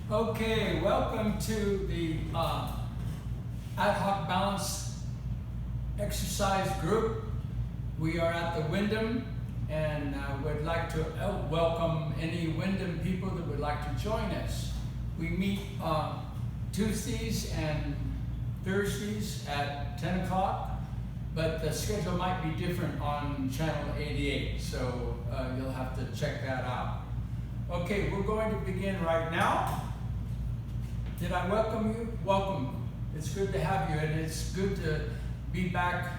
Okay, welcome to the AdHoc balance exercise group. We are at the Wyndham and would like to welcome any Wyndham people that would like to join us. We meet Tuesdays and Thursdays at 10 o'clock, but the schedule might be different on channel 88, so you'll have to check that out. Okay, we're going to begin right now. Did I welcome you? Welcome. It's good to have you, and it's good to be back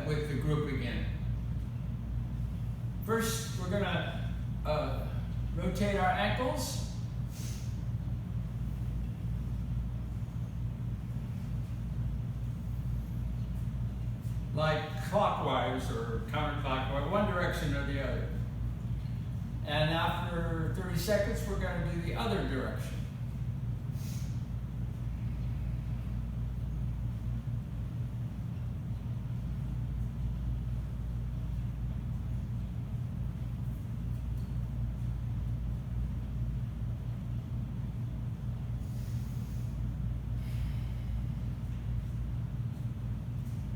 with the group again. First, we're going to rotate our ankles. Like clockwise or counterclockwise, one direction or the other. And after 30 seconds, we're going to do the other direction.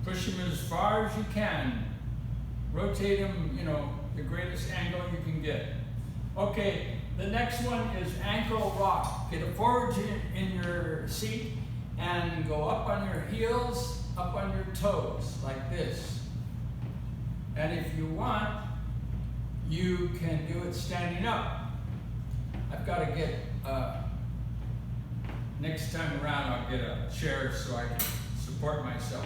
Push them as far as you can. Rotate them, the greatest angle you can get. Okay, the next one is ankle rock. Get it forward in your seat and go up on your heels, up on your toes, like this. And if you want, you can do it standing up. I've got to get, next time around I'll get a chair so I can support myself.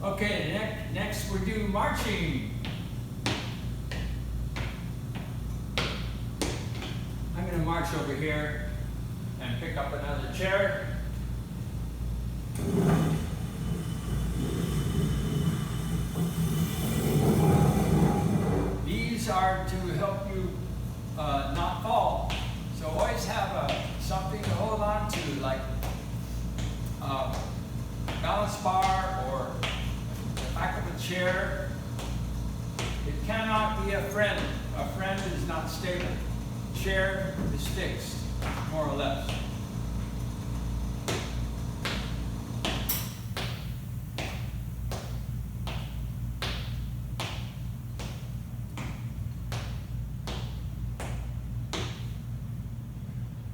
Okay, next we do marching. I'm going to march over here and pick up another chair. These are to help you not fall. So always have something to hold on to, like a balance bar or back of a chair. It cannot be a friend. A friend is not stable. Chair is fixed, more or less.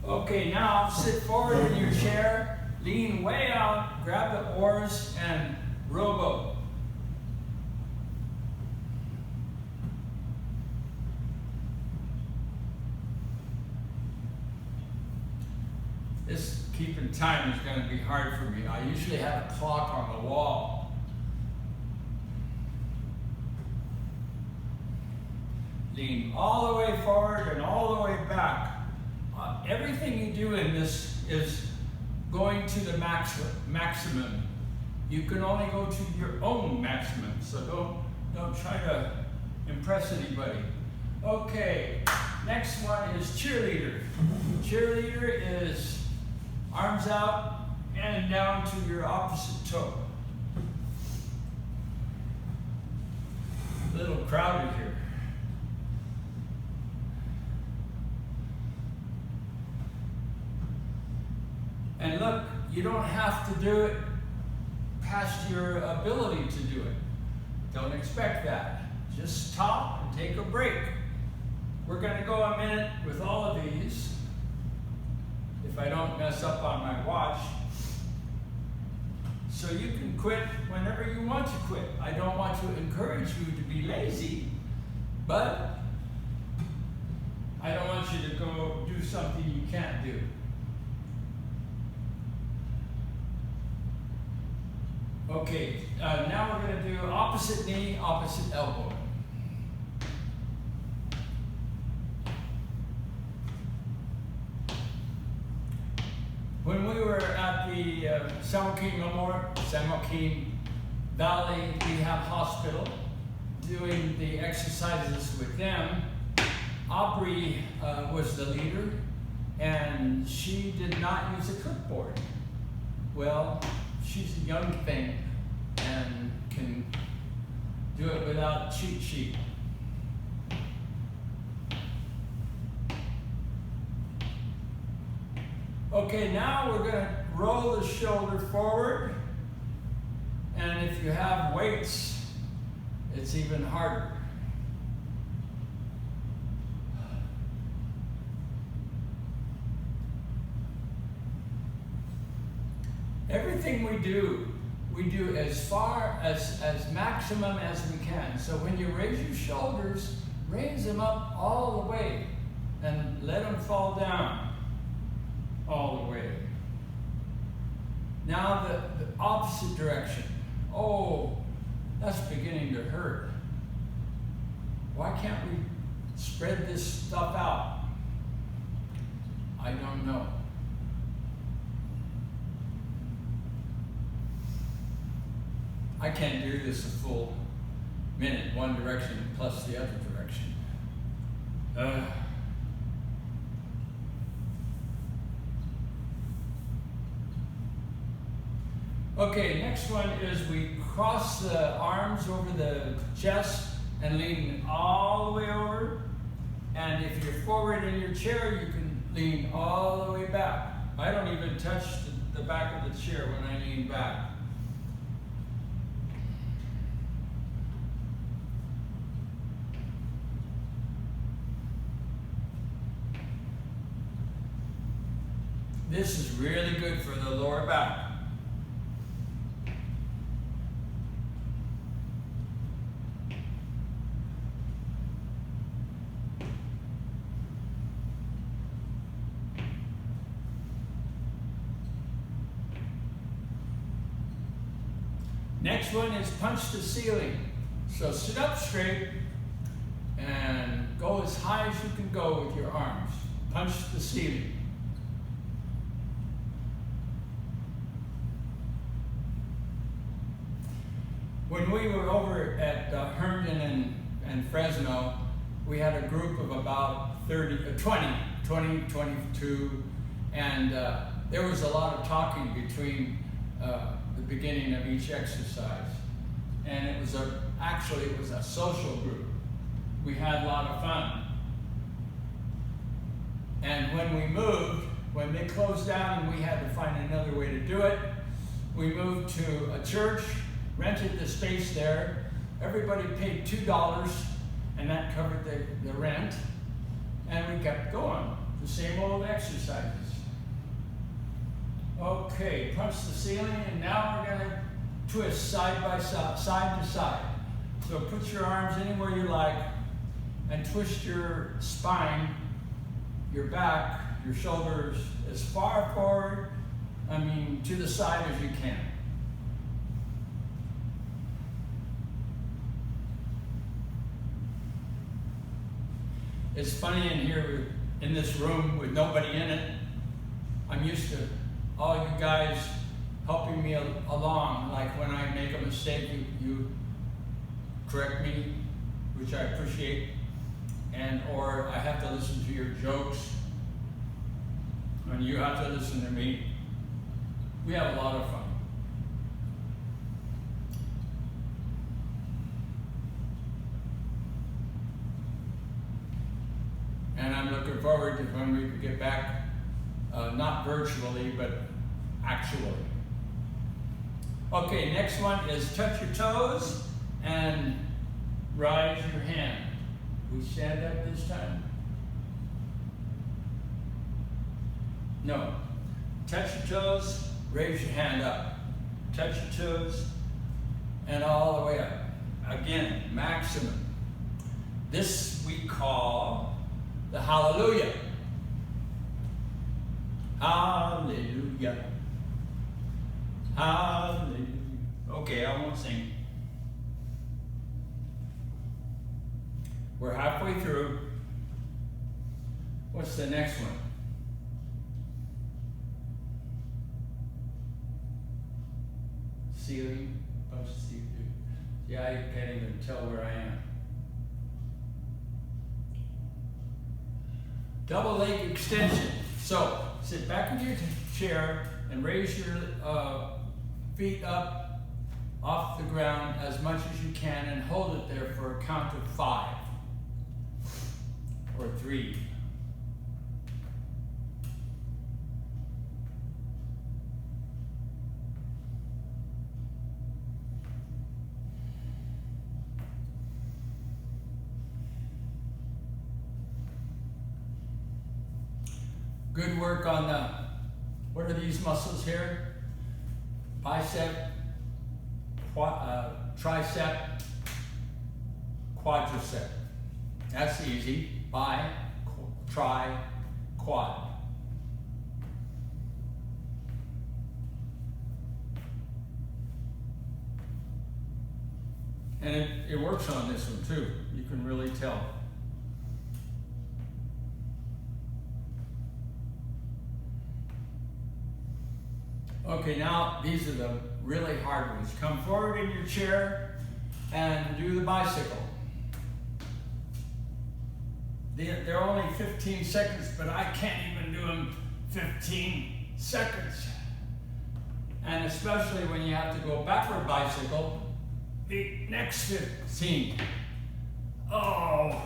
Okay, now sit forward in your chair, lean way out, grab the oars, and rowboat. This keeping time is going to be hard for me. I usually have a clock on the wall. Lean all the way forward and all the way back. Everything you do in this is going to the maximum. You can only go to your own maximum, so don't try to impress anybody. Okay, next one is cheerleader. Cheerleader is arms out and down to your opposite toe. A little crowded here. And look, you don't have to do it past your ability to do it. Don't expect that. Just stop and take a break. We're going to go a minute with all of these, if I don't mess up on my watch. So you can quit whenever you want to quit. I don't want to encourage you to be lazy, but I don't want you to go do something you can't do. Okay, now we're going to do opposite knee, opposite elbow. When we were at the San Joaquin Valley Rehab Hospital doing the exercises with them, Aubrey was the leader, and she did not use a clipboard. Well, she's a young thing, and can do it without cheat sheet. Okay, now we're going to roll the shoulder forward, and if you have weights, it's even harder. Everything we do as far as maximum as we can. So when you raise your shoulders, raise them up all the way and let them fall down all the way. Now the opposite direction. Oh, that's beginning to hurt. Why can't we spread this stuff out? I don't know. I can't do this a full minute, one direction plus the other direction. Okay, next one is we cross the arms over the chest and lean all the way over. And if you're forward in your chair, you can lean all the way back. I don't even touch the back of the chair when I lean back. This is really good for the lower back. Next one is punch the ceiling. So sit up straight and go as high as you can go with your arms. Punch the ceiling. When we were over at Herndon and Fresno, we had a group of about 20, 22, and there was a lot of talking between the beginning of each exercise. And it was actually it was a social group. We had a lot of fun. And when we moved, when they closed down and we had to find another way to do it, we moved to a church, rented the space there. Everybody paid $2, and that covered the rent. And we kept going, the same old exercises. Okay, punch the ceiling, and now we're gonna twist side by side, side to side. So put your arms anywhere you like, and twist your spine, your back, your shoulders as far forward, to the side as you can. It's funny in here, in this room with nobody in it. I'm used to all you guys helping me along. Like when I make a mistake, you correct me, which I appreciate. Or I have to listen to your jokes, and you have to listen to me. We have a lot of fun. And I'm looking forward to when we can get back, not virtually, but actually. Okay, next one is touch your toes and rise your hand. We stand up this time? No. Touch your toes, raise your hand up. Touch your toes, and all the way up. Again, maximum. This we call the hallelujah. Hallelujah. Hallelujah. Okay, I won't sing. We're halfway through. What's the next one? Ceiling. Punch the ceiling. Yeah, I can't even tell where I am. Double leg extension. So sit back in your chair and raise your feet up off the ground as much as you can and hold it there for a count of 5 or 3. Good work on the, what are these muscles here? Bicep, tricep, quadricep. That's easy. Bi, tri, quad. And it works on this one too. You can really tell. Okay, now these are the really hard ones. Come forward in your chair and do the bicycle. They're only 15 seconds, but I can't even do them 15 seconds. And especially when you have to go backward bicycle, the next 15. Oh,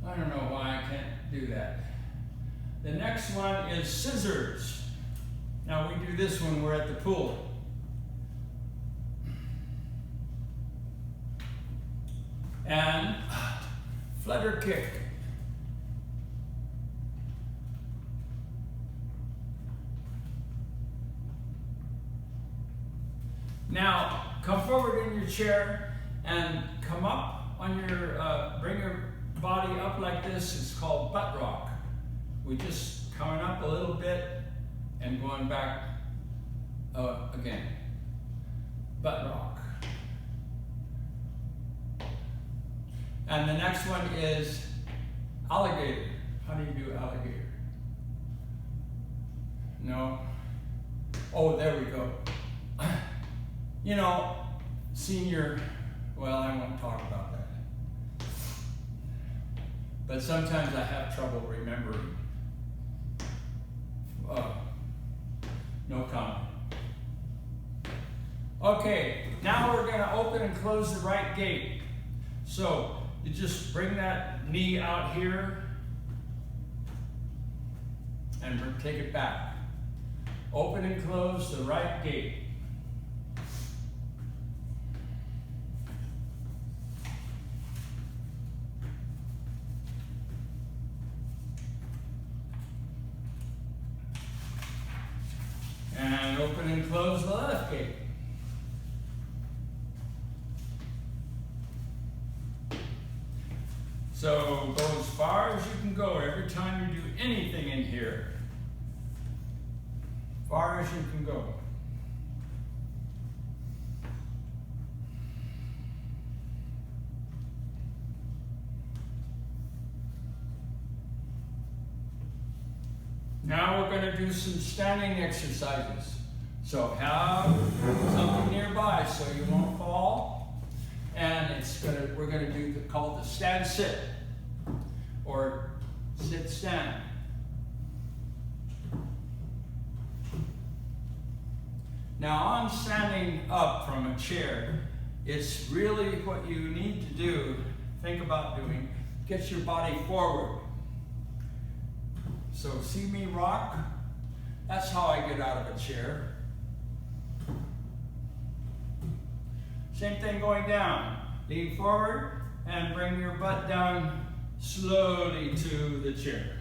I don't know why I can't do that. The next one is scissors. Now we do this when we're at the pool. And flutter kick. Now come forward in your chair and come up on your, bring your body up like this. It's called butt rock. We just coming up a little bit and going back again. Butt rock. And the next one is alligator. How do you do alligator? No. Oh, there we go. You know, senior, well, I won't talk about that. But sometimes I have trouble remembering. No comment. Okay, now we're going to open and close the right gate. So you just bring that knee out here and take it back. Open and close the right gate. And open and close the left gate. So go as far as you can go every time you do anything in here. Far as you can go. Now we're going to do some standing exercises. So have something nearby so you won't fall. And we're going to do called the stand sit or sit stand. Now on standing up from a chair, it's really what you need to do, think about doing, get your body forward. So see me rock? That's how I get out of a chair. Same thing going down. Lean forward and bring your butt down slowly to the chair.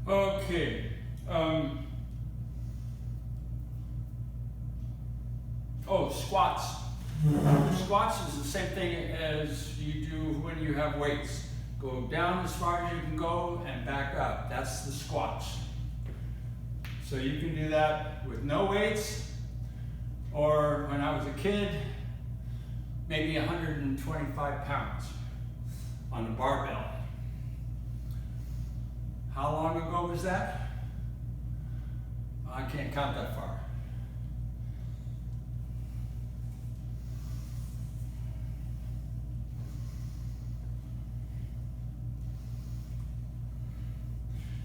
Okay. Squats. Squats is the same thing as you do when you have weights. Go down as far as you can go and back up. That's the squats. So you can do that with no weights, or when I was a kid, maybe 125 pounds on the barbell. How long ago was that? I can't count that far.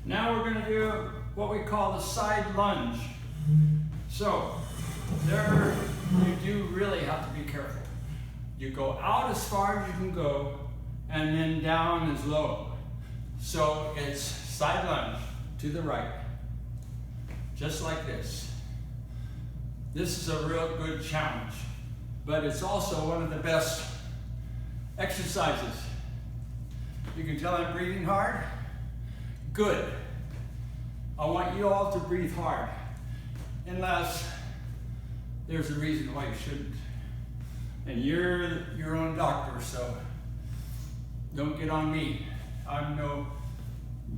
Now we're going to do what we call the side lunge. So there you do really have to be careful. You go out as far as you can go and then down as low. So it's side lunge to the right, just like this. This is a real good challenge, but it's also one of the best exercises. You can tell I'm breathing hard. Good. I want you all to breathe hard, unless there's a reason why you shouldn't. And you're your own doctor, so don't get on me. I'm no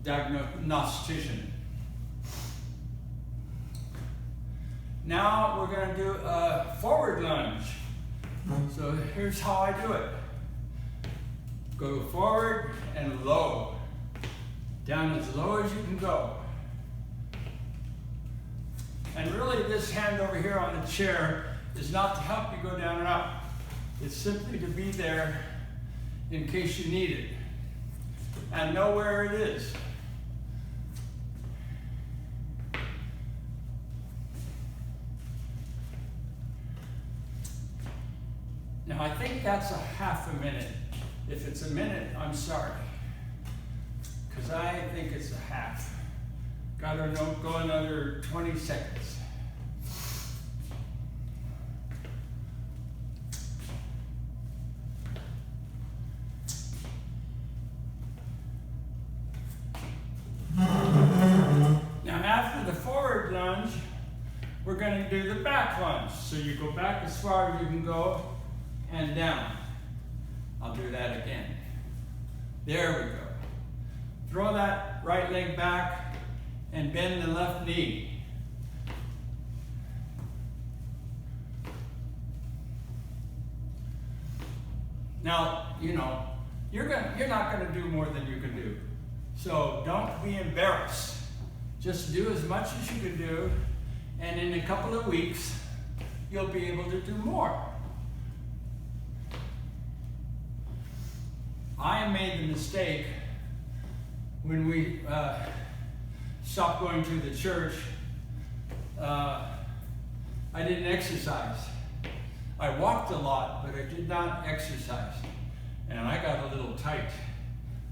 diagnostician. Now we're going to do a forward lunge. So here's how I do it. Go forward and low. Down as low as you can go. And really this hand over here on the chair is not to help you go down and up. It's simply to be there in case you need it. And know where it is. Now I think that's a half a minute. If it's a minute, I'm sorry. Because I think it's a half. Gotta go another 20 seconds. Now after the forward lunge, we're going to do the back lunge. So you go back as far as you can go and down. I'll do that again. There we go. Throw that right leg back and bend the left knee. Now, you know, you're not going to do more than you can do. So don't be embarrassed. Just do as much as you can do, and in a couple of weeks, you'll be able to do more. I made the mistake when we stopped going to the church. I didn't exercise. I walked a lot, but I did not exercise. And I got a little tight.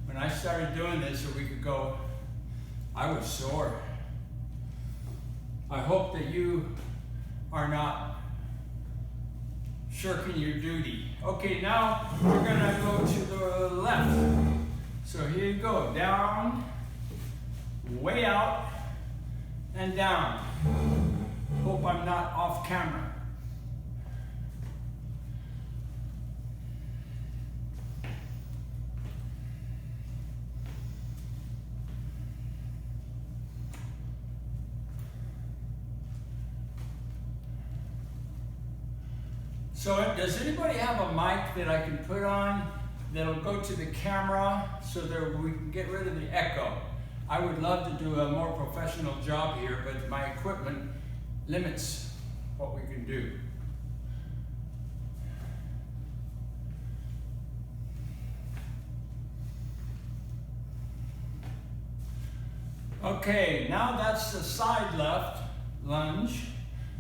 When I started doing this a week ago, I was sore. I hope that you are not shirking your duty. Okay, now we're gonna go to the left. So here you go, down, way out, and down. Hope I'm not off camera. So does anybody have a mic that I can put on that'll go to the camera so that we can get rid of the echo? I would love to do a more professional job here, but my equipment limits what we can do. Okay, now that's the side left lunge.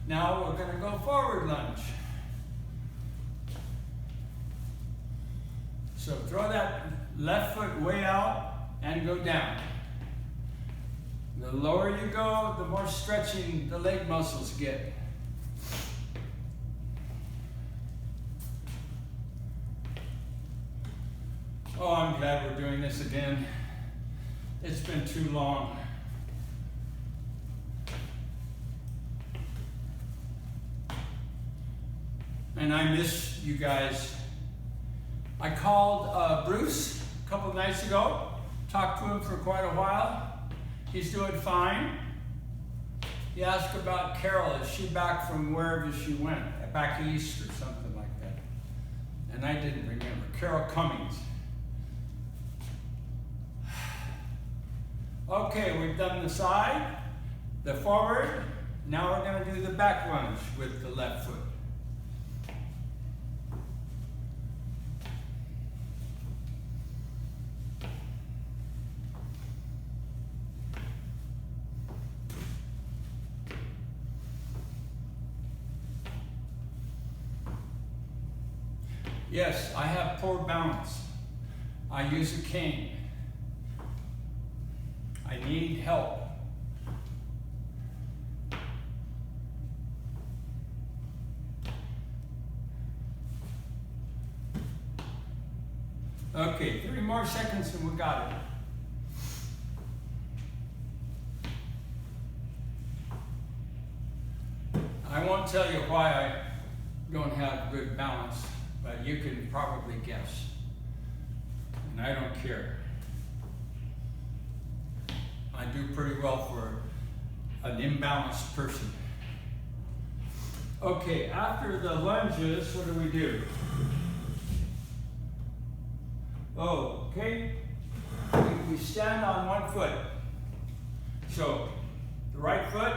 Now we're going to go forward lunge. So throw that left foot way out and go down. The lower you go, the more stretching the leg muscles get. Oh, I'm glad we're doing this again. It's been too long. And I miss you guys. I called Bruce a couple nights ago, talked to him for quite a while. He's doing fine. He asked about Carol. Is she back from wherever she went, back east or something like that? And I didn't remember. Carol Cummings. Okay, we've done the side, the forward. Now we're going to do the back lunge with the left foot. Yes, I have poor balance. I use a cane. I need help. Okay, 3 more seconds and we got it. I won't tell you why I don't have good balance, but you can probably guess. And I don't care. I do pretty well for an imbalanced person. Okay, after the lunges, what do? Okay, we stand on one foot. So, the right foot,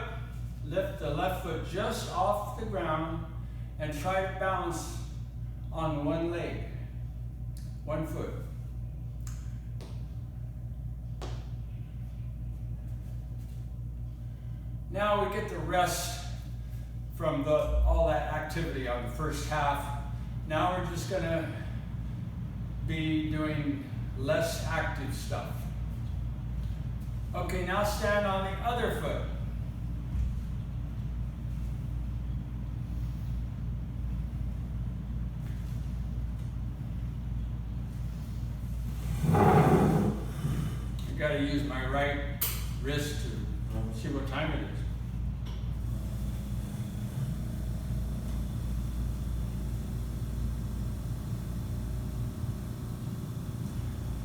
lift the left foot just off the ground and try to balance on one leg, one foot. Now we get the rest from all that activity on the first half. Now we're just going to be doing less active stuff. Okay, now stand on the other foot. I've got to use my right wrist to see what time it is.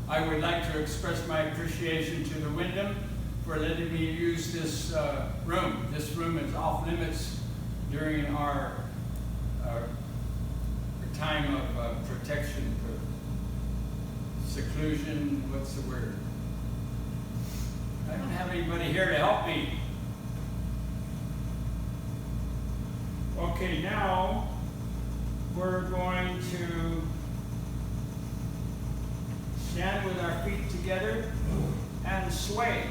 I would like to express my appreciation to the Wyndham for letting me use this room. This room is off limits during our time of protection, seclusion, what's the word? I don't have anybody here to help me. Okay, now we're going to stand with our feet together and sway.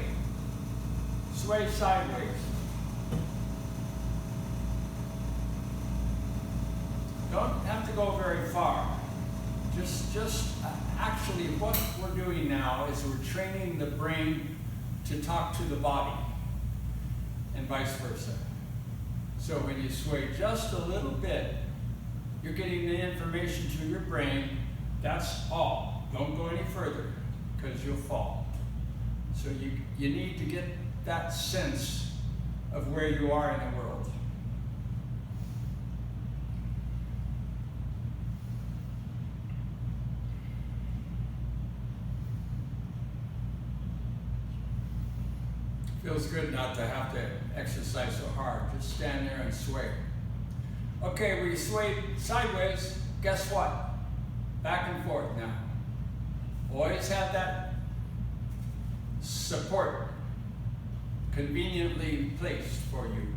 Sway sideways. Don't have to go very far. Just actually what we're doing now is we're training the brain to talk to the body and vice versa. So when you sway just a little bit, you're getting the information to your brain. That's all. Don't go any further because you'll fall. So you need to get that sense of where you are in the world. Feels good not to have to exercise so hard. Just stand there and sway. Okay, we swayed sideways. Guess what? Back and forth now. Always have that support conveniently placed for you.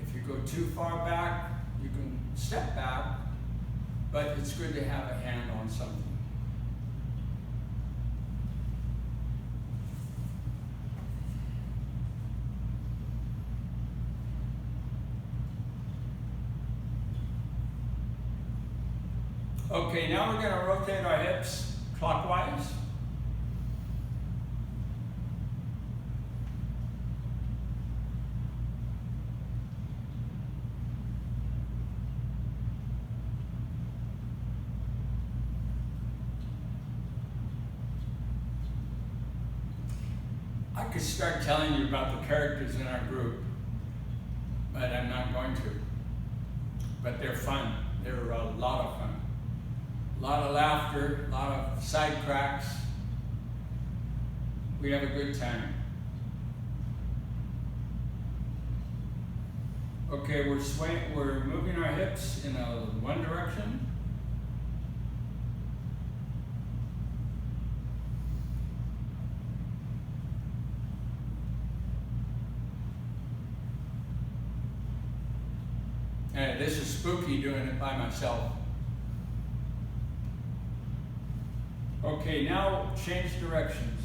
If you go too far back, you can step back, but it's good to have a hand on something. Okay, now we're going to rotate our hips clockwise. I could start telling you about the characters in our group, but I'm not going to. But they're fun. They're a lot of fun. A lot of laughter, a lot of side cracks. We have a good time. Okay, we're moving our hips in one direction. And this is spooky doing it by myself. Okay, now change directions.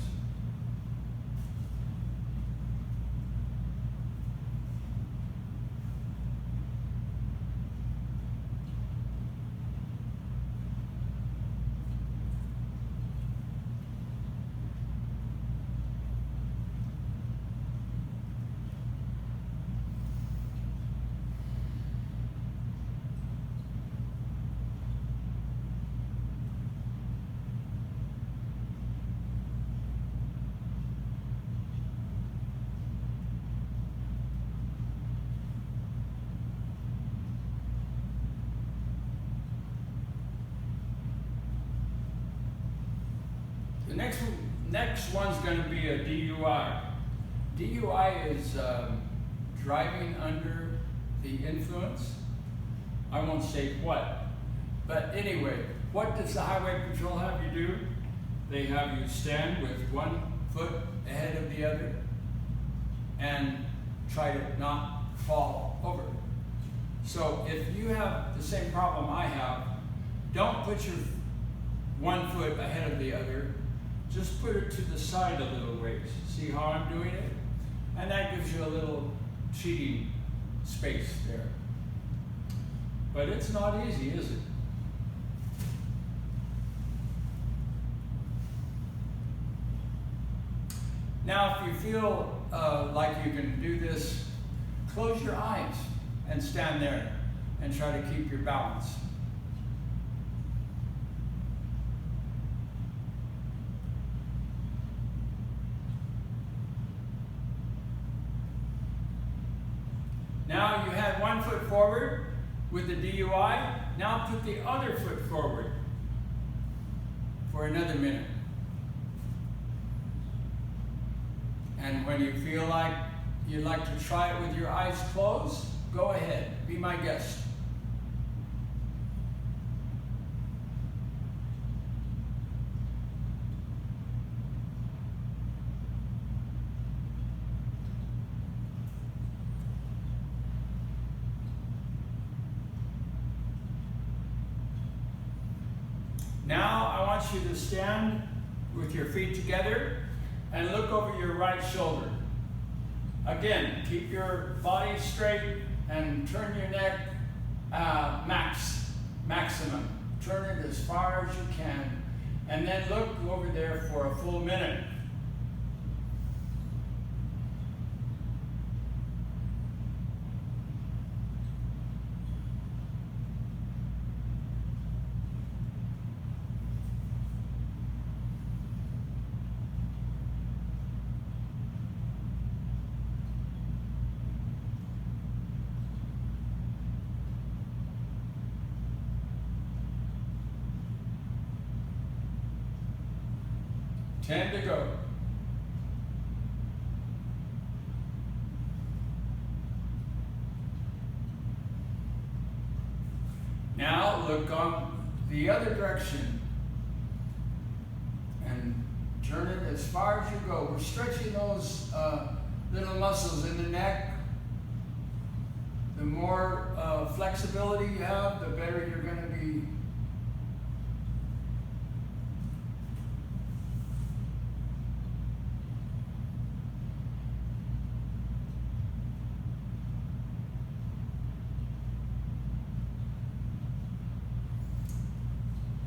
The next one's going to be a DUI. DUI is driving under the influence. I won't say what, but anyway, what does the Highway Patrol have you do? They have you stand with one foot ahead of the other and try to not fall over. So if you have the same problem I have, don't put your one foot ahead of the other. Just put it to the side a little ways. See how I'm doing it? And that gives you a little cheating space there. But it's not easy, is it? Now, if you feel like you can do this, close your eyes and stand there and try to keep your balance. Now you had one foot forward with the DUI. Now put the other foot forward for another minute. And when you feel like you'd like to try it with your eyes closed, go ahead, be my guest. Now I want you to stand with your feet together and look over your right shoulder. Again, keep your body straight and turn your neck maximum. Turn it as far as you can. And then look over there for a full minute. Ten to go. Now look on the other direction and turn it as far as you go. We're stretching those little muscles in the neck. The more flexibility you have, the better you're going to be.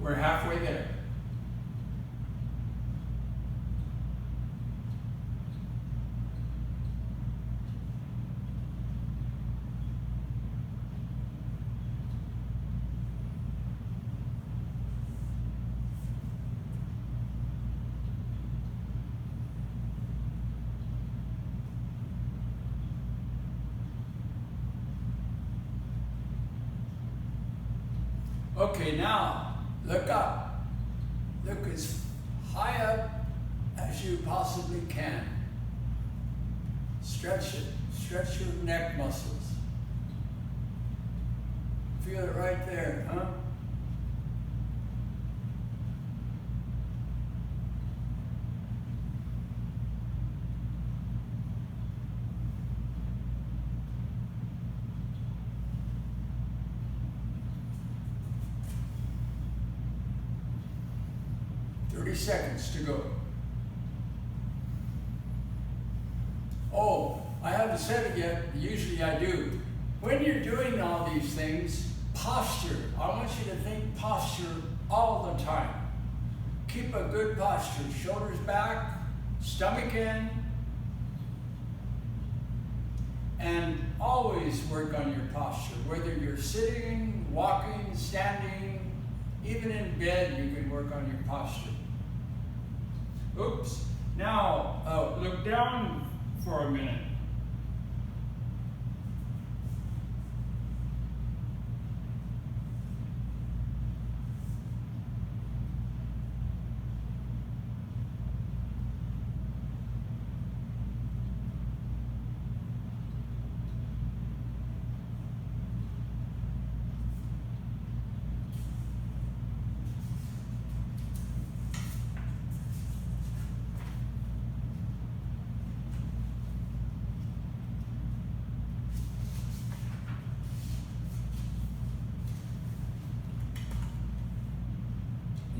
We're halfway there. Okay, now look up. Look as high up as you possibly can. Stretch it. Stretch your neck muscles. Feel it right there, huh? Seconds to go. Oh, I haven't said it yet. Usually I do. When you're doing all these things, posture. I want you to think posture all the time. Keep a good posture. Shoulders back, stomach in, and always work on your posture. Whether you're sitting, walking, standing, even in bed, you can work on your posture. Oops. Now, look down for a minute.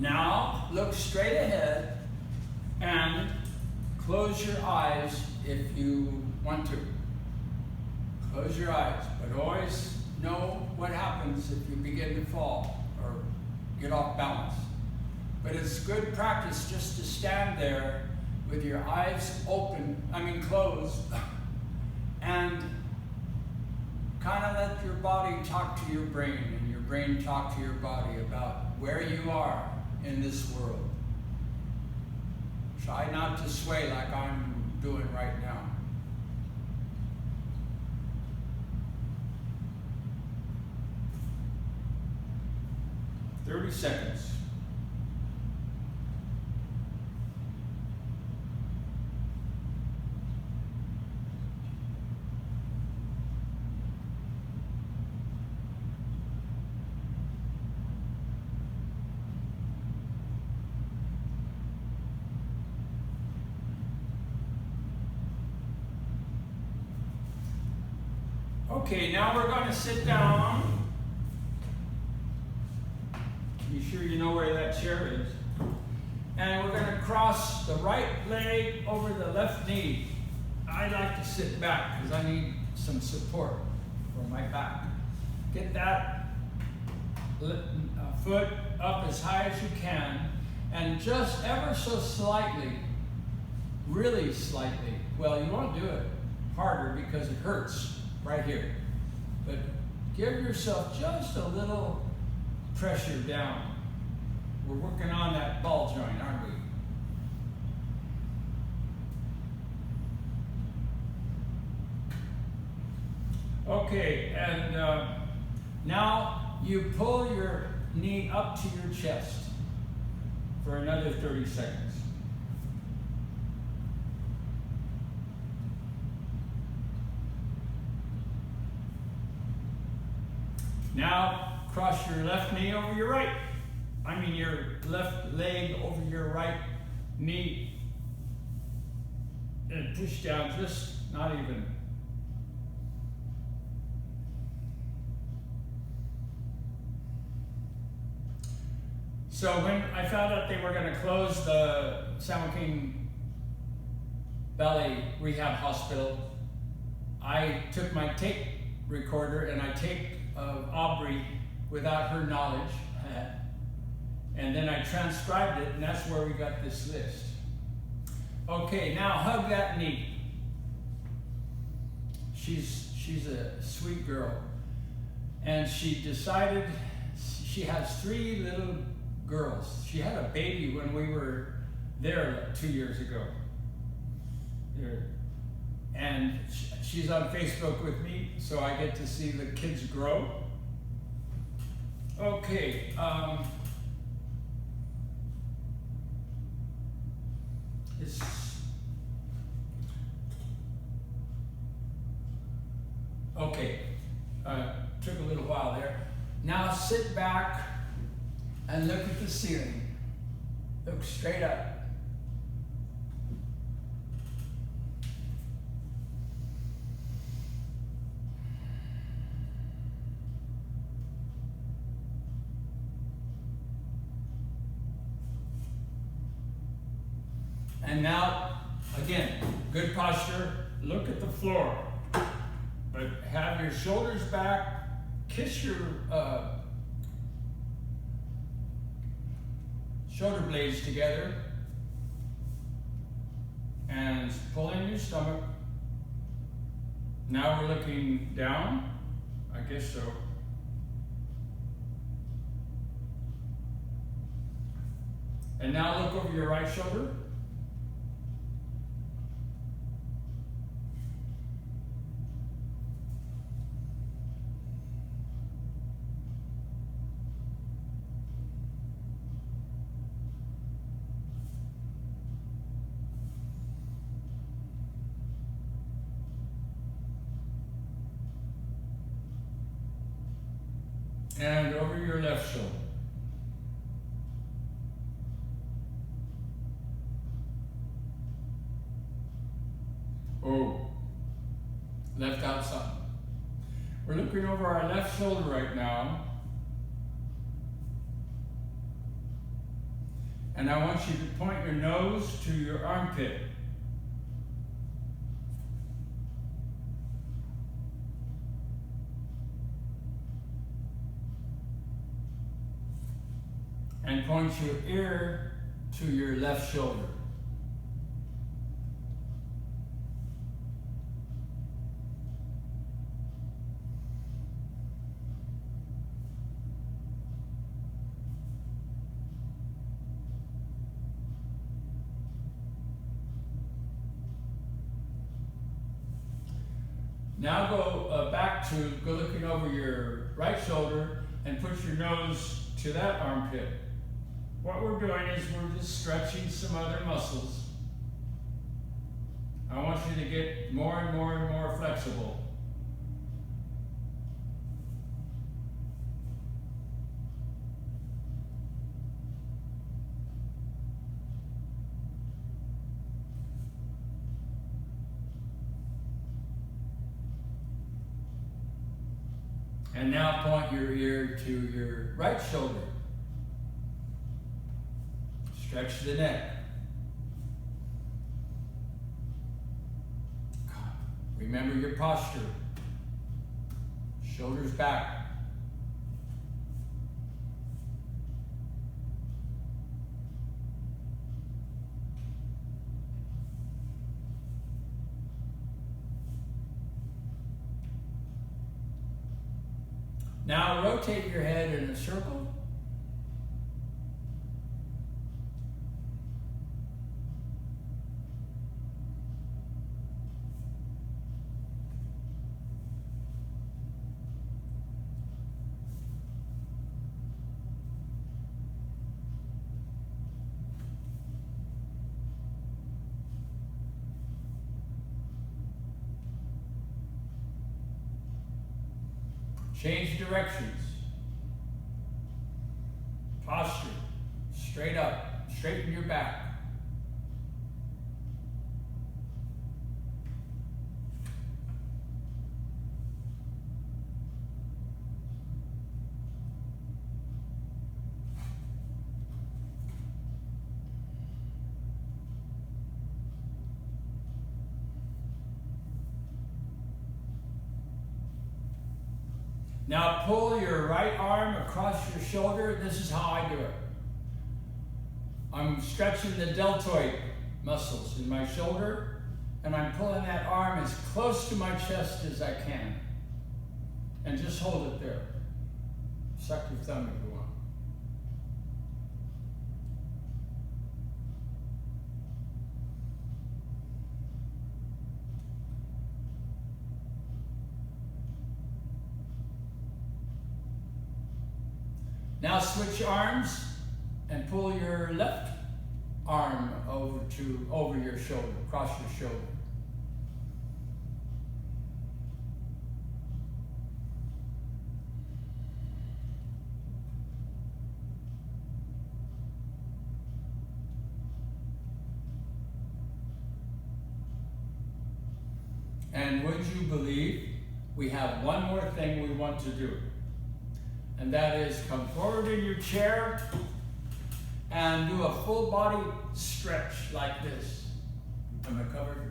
Now look straight ahead and close your eyes if you want to. Close your eyes, but always know what happens if you begin to fall or get off balance. But it's good practice just to stand there with your eyes closed, and kind of let your body talk to your brain and your brain talk to your body about where you are in this world. Try not to sway like I'm doing right now. "30 seconds. Okay, now we're going to sit down. Be sure you know where that chair is. And we're going to cross the right leg over the left knee. I like to sit back because I need some support for my back. Get that foot up as high as you can, and just ever so slightly, really slightly, well, you won't do it harder because it hurts right here, but give yourself just a little pressure down. We're working on that ball joint, aren't we? Okay, and now you pull your knee up to your chest for another 30 seconds. Now cross your left knee over your right. Your left leg over your right knee. And push down, just not even. So when I found out they were going to close the San Joaquin Valley Rehab Hospital, I took my tape recorder and I taped Aubrey without her knowledge, and then I transcribed it, and that's where we got this list. Okay, now hug that knee. She's a sweet girl, and she decided she has 3 little girls. She had a baby when we were there 2 years ago. And she's on Facebook with me, so I get to see the kids grow. Okay. Okay. Took a little while there. Now sit back and look at the ceiling. Look straight up. And now, again, good posture, look at the floor, but have your shoulders back, kiss your shoulder blades together, and pull in your stomach. Now we're looking down, I guess so. And now look over your right shoulder. And over your left shoulder. Oh, left outside. We're looking over our left shoulder right now. And I want you to point your nose to your armpit. And point your ear to your left shoulder. Now go looking over your right shoulder and put your nose to that armpit. What we're doing is we're just stretching some other muscles. I want you to get more and more and more flexible. And now point your ear to your right shoulder. Stretch the neck. Remember your posture. Shoulders back. Now rotate your head in a circle. Change directions. Posture. Straight up. Straighten your back. Now pull your right arm across your shoulder. This is how I do it. I'm stretching the deltoid muscles in my shoulder, and I'm pulling that arm as close to my chest as I can. And just hold it there. Suck your thumb if you want. Now switch arms and pull your left arm over your shoulder, across your shoulder. And would you believe we have one more thing we want to do? And that is come forward in your chair and do a full body stretch like this. Am I covered?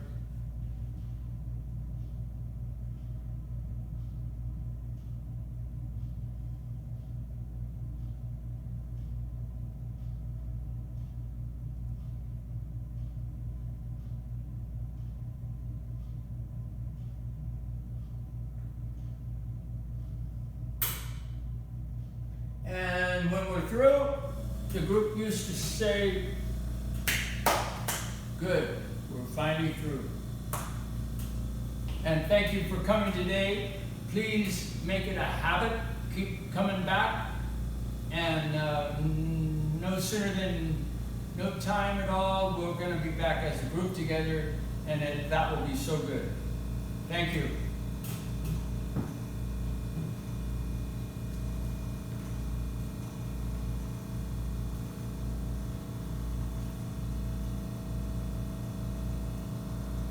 And when we're through, the group used to say, good, we're finally through. And thank you for coming today. Please make it a habit. Keep coming back. And no sooner than no time at all, we're going to be back as a group together, and that will be so good. Thank you.